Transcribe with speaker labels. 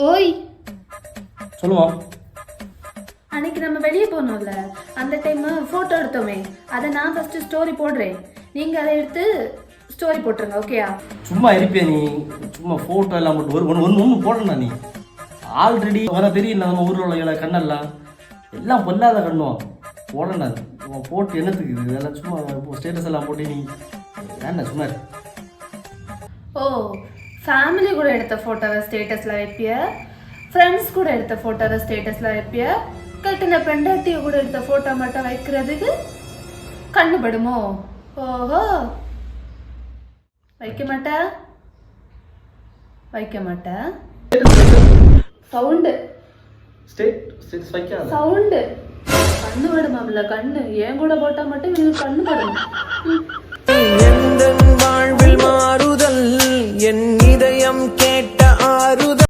Speaker 1: ஓய்
Speaker 2: சொல்லுமா.
Speaker 1: அன்னைக்கு நம்ம வெளியே போனோம்ல, அந்த டைம் போட்டோ எடுத்தோமே, அதை நான் ஃபர்ஸ்ட் ஸ்டோரி போடுறேன், நீங்க அதை எடுத்து ஸ்டோரி போட்டுருங்க. ஓகேயா?
Speaker 2: சும்மா இருப்பியா நீ? சும்மா ஃபோட்டோ எல்லாம் போட்டு ஒன்று போடணும். நீ ஆல்ரெடி வர தெரியும் நம்ம ஊரில் உள்ள கண்ணெல்லாம் எல்லாம் பொல்லாத கண்ணும் போடணும். போட்டு என்னத்துக்கு இது? இதெல்லாம் சும்மா ஸ்டேட்டஸ் எல்லாம் போட்டு நீ ஏன்டா சும்மா?
Speaker 1: ஓ, ஃபேமிலி கூட எடுத்த ஃபோட்டோவை ஸ்டேட்டஸில் வைப்பிய, ஃப்ரெண்ட்ஸ் கூட எடுத்த ஃபோட்டோவை ஸ்டேட்டஸில் வைப்பிய, கட்டின பெண்டாட்டியை கூட எடுத்த ஃபோட்டோ மட்டும் வைக்கிறதுக்கு கண்ணுபடுமோ? ஓஹோ, வைக்க மாட்டேன் வைக்க மாட்டேன். சவுண்டு
Speaker 2: ஸ்டேட்டஸ் வைக்காத
Speaker 1: சவுண்டு கண்ணு படுமாம்ல, கண்ணு ஏன் கூட போட்டா மட்டும் இவனுக்கு கண்ணு படும்.
Speaker 3: வாழ்வில் மாறுதல் என் இதயம் கேட்ட ஆறுதல்.